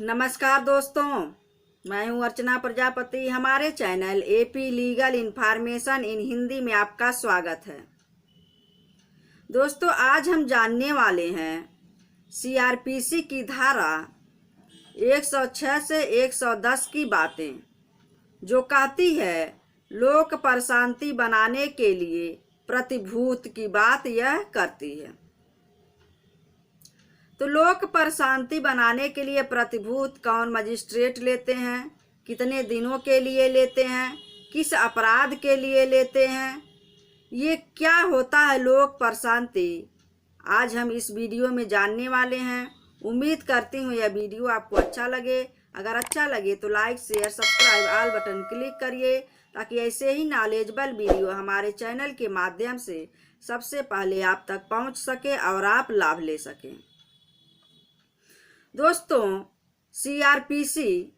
नमस्कार दोस्तों, मैं हूं अर्चना प्रजापति। हमारे channel AP legal information in Hindi में आपका स्वागत है। दोस्तों, आज हम जानने वाले हैं सीआरपीसी की धारा 106 से 110 की बातें, जो कहती है लोक प्रशांति बनाने के लिए प्रतिभूत की बात यह करती है। तो लोक प्रशांति बनाने के लिए प्रतिभूत कौन मजिस्ट्रेट लेते हैं, कितने दिनों के लिए लेते हैं, किस अपराध के लिए लेते हैं, ये क्या होता है लोक प्रशांति, आज हम इस वीडियो में जानने वाले हैं। उम्मीद करती हूँ यह वीडियो आपको अच्छा लगे। अगर अच्छा लगे तो like share subscribe all button click करिए, ताकि ऐसे ही नॉलेजेबल वीडियो हमारे चैनल के माध्यम से सबसे पहले आप तक पहुँच सके और आप लाभ ले सकें। दोस्तों, CrPC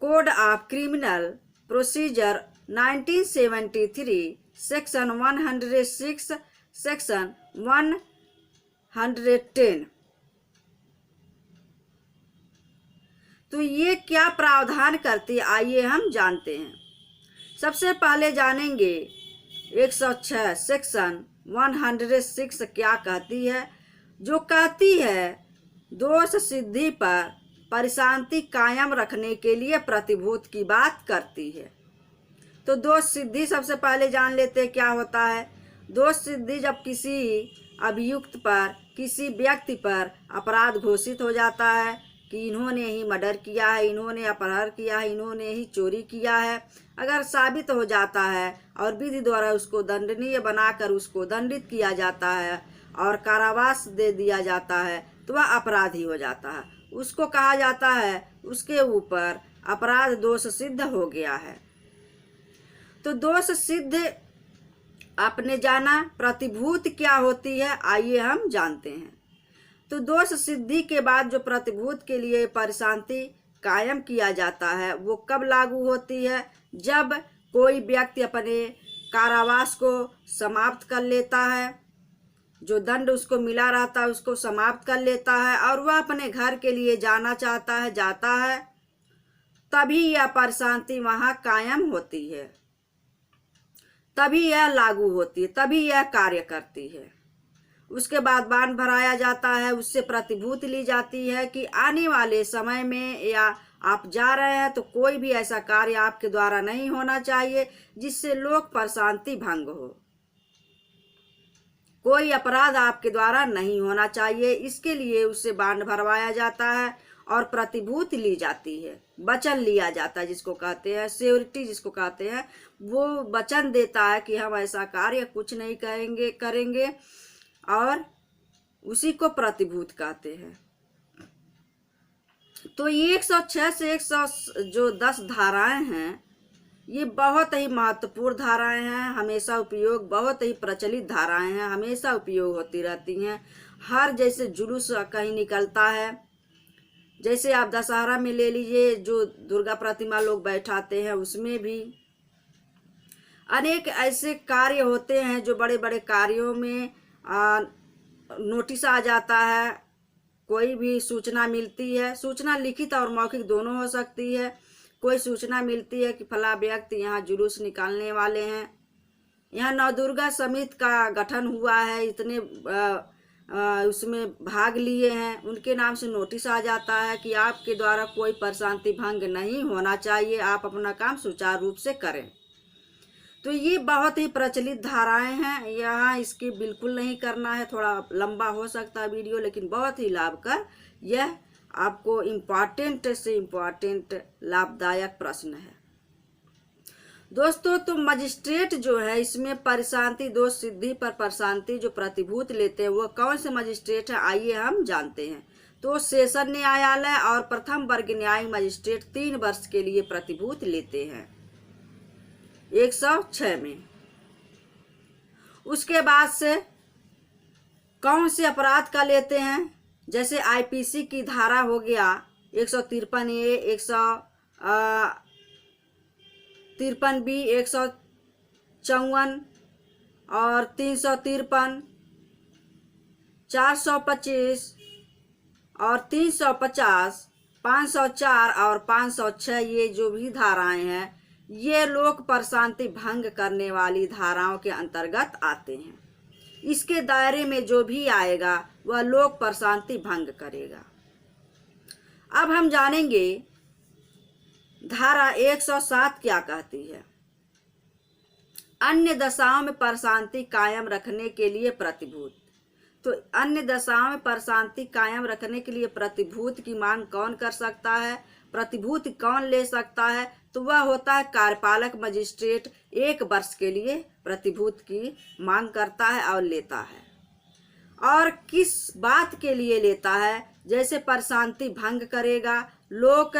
code of criminal procedure 1973 section 106 section 110, तो ये क्या प्रावधान करती है, आइए हम जानते हैं। सबसे पहले जानेंगे 106 सेक्शन 106 क्या कहती है। जो कहती है दोष सिद्धि पर परिशांति कायम रखने के लिए प्रतिभूत की बात करती है। तो दोष सिद्धि सबसे पहले जान लेते हैं क्या होता है। दोष सिद्धि जब किसी अभियुक्त पर, किसी व्यक्ति पर अपराध घोषित हो जाता है कि इन्होंने ही मर्डर किया है, इन्होंने अपहरण किया है, इन्होंने ही चोरी किया है, अगर साबित हो जाता है और विधि द्वारा उसको दंडनीय बनाकर उसको दंडित किया जाता है और कारावास दे दिया जाता है, तो वह अपराधी हो जाता है। उसको कहा जाता है उसके ऊपर अपराध दोष सिद्ध हो गया है। तो दोष सिद्ध आपने जाना। प्रतिभूत क्या होती है, आइए हम जानते हैं। तो दोष सिद्धि के बाद जो प्रतिभूत के लिए परिशांति कायम किया जाता है वो कब लागू होती है, जब कोई व्यक्ति अपने कारावास को समाप्त कर लेता है, जो दंड उसको मिला रहता है उसको समाप्त कर लेता है और वह अपने घर के लिए जाना चाहता है, जाता है, तभी यह प्रशांति वहाँ कायम होती है, तभी यह लागू होती है, तभी यह कार्य करती है। उसके बाद बांड भराया जाता है, उससे प्रतिभूत ली जाती है कि आने वाले समय में या आप जा रहे हैं तो कोई भी ऐसा कार्य आपके द्वारा नहीं होना चाहिए जिससे लोक प्रशांति भंग हो, कोई अपराध आपके द्वारा नहीं होना चाहिए। इसके लिए उससे बांड भरवाया जाता है और प्रतिभूत ली जाती है, वचन लिया जाता है, जिसको कहते हैं श्योरिटी, जिसको कहते हैं। वो वचन देता है कि हम ऐसा कार्य कुछ नहीं करेंगे और उसी को प्रतिभूत कहते हैं। तो ये 106 से 110 धाराएं हैं, ये बहुत ही महत्वपूर्ण धाराएं हैं, हमेशा उपयोग, बहुत ही प्रचलित धाराएं हैं, हमेशा उपयोग होती रहती हैं। हर जैसे जुलूस कहीं निकलता है, जैसे आप दशहरा में ले लीजिए, जो दुर्गा प्रतिमा लोग बैठाते हैं, उसमें भी अनेक ऐसे कार्य होते हैं जो बड़े बड़े कार्यों में नोटिस आ जाता है, कोई भी सूचना मिलती है, सूचना लिखित और मौखिक दोनों हो सकती है। कोई सूचना मिलती है कि फला व्यक्ति यहाँ जुलूस निकालने वाले हैं, यहाँ नवदुर्गा समिति का गठन हुआ है, इतने उसमें भाग लिए हैं, उनके नाम से नोटिस आ जाता है कि आपके द्वारा कोई प्रशांति भंग नहीं होना चाहिए, आप अपना काम सुचारू रूप से करें। तो ये बहुत ही प्रचलित धाराएं हैं, यहाँ इसकी बिल्कुल नहीं करना है, थोड़ा लंबा हो सकता है वीडियो, लेकिन बहुत ही लाभकर, यह आपको इम्पॉर्टेंट से इम्पॉर्टेंट लाभदायक प्रश्न है। दोस्तों, तो मजिस्ट्रेट जो है इसमें परिशांति दोष सिद्धि पर परिशांति जो प्रतिभूत लेते हैं वो कौन से मजिस्ट्रेट है, आइए हम जानते हैं। तो सेशन न्यायालय और प्रथम वर्ग न्यायिक मजिस्ट्रेट 3 वर्ष के लिए प्रतिभूत लेते हैं 106 में। उसके बाद से कौन से अपराध का लेते हैं, जैसे आईपीसी की धारा हो गया 153A, 153B, 154 और 353, 425 और 350 504 और 506 ये जो भी धाराएं हैं ये लोक प्रशांति भंग करने वाली धाराओं के अंतर्गत आते हैं। इसके दायरे में जो भी आएगा वह लोक प्रशांति भंग करेगा। अब हम जानेंगे धारा 107 क्या कहती है। अन्य दशाओं में प्रशांति कायम रखने के लिए प्रतिभूत। तो अन्य दशाओं में प्रशांति कायम रखने के लिए प्रतिभूत की मांग कौन कर सकता है, प्रतिभूत कौन ले सकता है? तो वह होता है कार्यपालक मजिस्ट्रेट। 1 वर्ष के लिए प्रतिभूत की मांग करता है और लेता है। और किस बात के लिए लेता है? जैसे प्रशांति भंग करेगा, लोक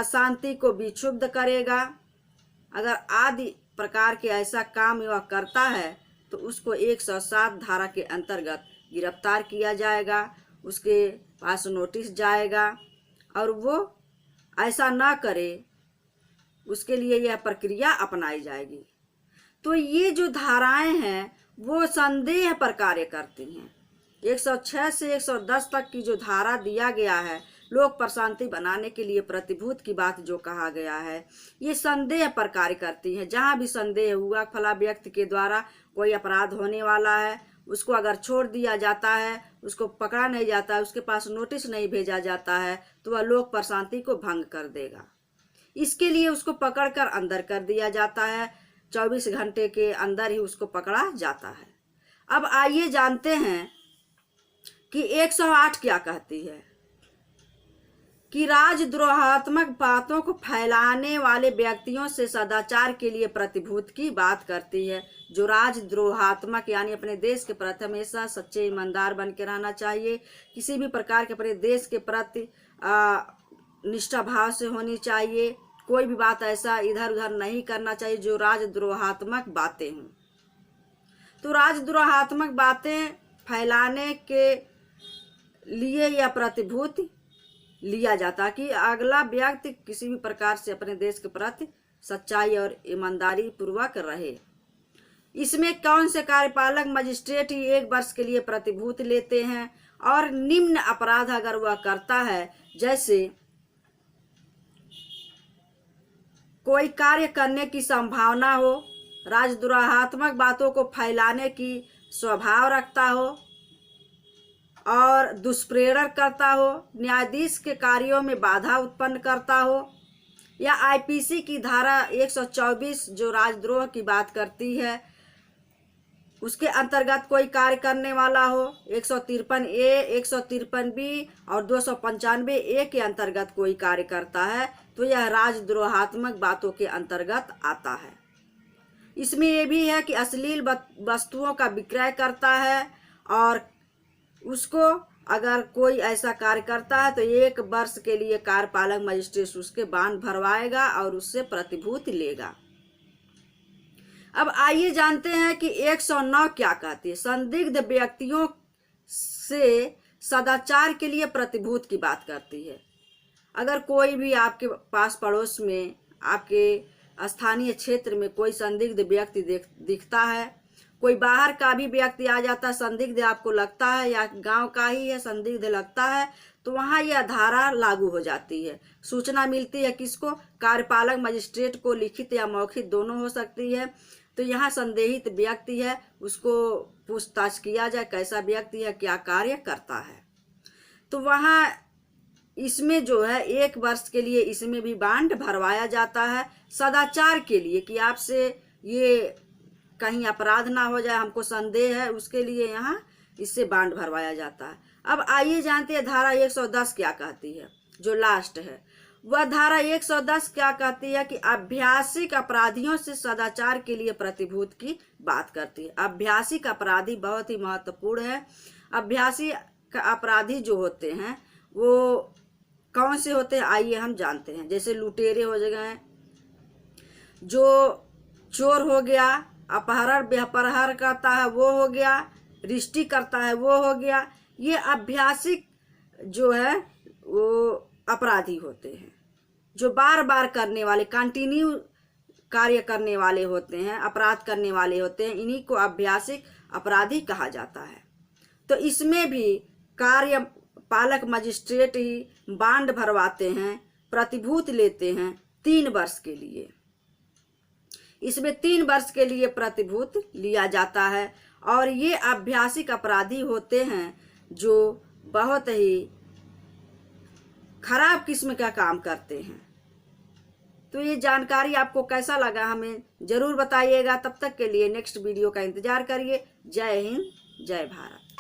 शांति को विक्षुब्ध करेगा, अगर आदि प्रकार के ऐसा काम वह करता है तो उसको 107 धारा के अंतर्गत गिरफ्तार किया जाएगा, उसके पास नोटिस जाएगा और वो ऐसा ना करे उसके लिए यह प्रक्रिया अपनाई जाएगी। तो ये जो धाराएं हैं वो संदेह पर कार्य करती हैं। 106 से 110 तक की जो धारा दिया गया है लोक प्रशांति बनाने के लिए प्रतिभूत की बात जो कहा गया है ये संदेह पर कार्य करती है। जहाँ भी संदेह हुआ फला व्यक्ति के द्वारा कोई अपराध होने वाला है, उसको अगर छोड़ दिया जाता है, उसको पकड़ा नहीं जाता है, उसके पास नोटिस नहीं भेजा जाता है तो वह लोक प्रशांति को भंग कर देगा। इसके लिए उसको पकड़कर अंदर कर दिया जाता है, 24 घंटे के अंदर ही उसको पकड़ा जाता है। अब आइए जानते हैं कि 108 क्या कहती है कि राजद्रोहात्मक बातों को फैलाने वाले व्यक्तियों से सदाचार के लिए प्रतिभूत की बात करती है। जो राजद्रोहात्मक यानी अपने देश के प्रति हमेशा सच्चे ईमानदार बन के रहना चाहिए, किसी भी प्रकार के अपने देश के प्रति निष्ठा भाव से होनी चाहिए, कोई भी बात ऐसा इधर उधर नहीं करना चाहिए जो राजद्रोहात्मक बातें हों। तो राजद्रोहात्मक बातें फैलाने के लिए यह प्रतिभूति लिया जाता कि अगला व्यक्ति किसी भी प्रकार से अपने देश के प्रति सच्चाई और ईमानदारी पूर्वक रहे। इसमें कौन से कार्यपालक मजिस्ट्रेट ही 1 वर्ष के लिए प्रतिभूत लेते हैं और निम्न अपराध अगर वह करता है, जैसे कोई कार्य करने की संभावना हो, राजद्रोहात्मक बातों को फैलाने की स्वभाव रखता हो और दुष्प्रेरक करता हो, न्यायाधीश के कार्यों में बाधा उत्पन्न करता हो, या आईपीसी की धारा 124 जो राजद्रोह की बात करती है उसके अंतर्गत कोई कार्य करने वाला हो, 153A, 153B और 295A के अंतर्गत कोई कार्य करता है तो यह राजद्रोहात्मक बातों के अंतर्गत आता है। इसमें यह भी है कि अश्लील वस्तुओं का विक्रय करता है और उसको अगर कोई ऐसा कार्य करता है तो 1 वर्ष के लिए कार्यपालक मजिस्ट्रेट उसके बांड भरवाएगा और उससे प्रतिभूत लेगा। अब आइए जानते हैं कि 109 क्या कहती है। संदिग्ध व्यक्तियों से सदाचार के लिए प्रतिभूत की बात करती है। अगर कोई भी आपके पास पड़ोस में आपके स्थानीय क्षेत्र में कोई संदिग्ध व्यक्ति दिखता है, कोई बाहर का भी व्यक्ति आ जाता है, संदिग्ध आपको लगता है या गांव का ही है संदिग्ध लगता है, तो वहां यह धारा लागू हो जाती है। सूचना मिलती है किसको? कार्यपालक मजिस्ट्रेट को, लिखित या मौखिक दोनों हो सकती है। तो यहाँ संदेहित व्यक्ति है, उसको पूछताछ किया जाए कैसा व्यक्ति है, क्या कार्य करता है। तो वहाँ इसमें जो है 1 वर्ष के लिए इसमें भी बांड भरवाया जाता है सदाचार के लिए कि आपसे ये कहीं अपराध ना हो जाए, हमको संदेह है, उसके लिए यहाँ इससे बांड भरवाया जाता है। अब आइए जानते हैं धारा 110 क्या कहती है, जो लास्ट है। वह धारा 110 क्या कहती है कि अभ्यासिक अपराधियों से सदाचार के लिए प्रतिभूत की बात करती है। अभ्यासिक अपराधी बहुत ही महत्वपूर्ण है। अभ्यासी अपराधी जो होते हैं वो कौन से होते हैं आइए हम जानते हैं। जैसे लुटेरे हो गए, जो चोर हो गया, अपहरण बेपरहर करता है वो हो गया, रिष्टी करता है वो हो गया। ये अभ्यासिक जो है वो अपराधी होते हैं, जो बार बार करने वाले, कंटिन्यू कार्य करने वाले होते हैं, अपराध करने वाले होते हैं। इन्हीं को अभ्यासिक अपराधी कहा जाता है। तो इसमें भी कार्य पालक मजिस्ट्रेट ही बांड भरवाते हैं, प्रतिभूत लेते हैं 3 वर्ष के लिए। इसमें 3 वर्ष के लिए प्रतिभूत लिया जाता है और ये अभ्यासिक अपराधी होते हैं जो बहुत ही खराब किस्म का काम करते हैं। तो ये जानकारी आपको कैसा लगा हमें ज़रूर बताइएगा। तब तक के लिए नेक्स्ट वीडियो का इंतज़ार करिए। जय हिंद, जय भारत।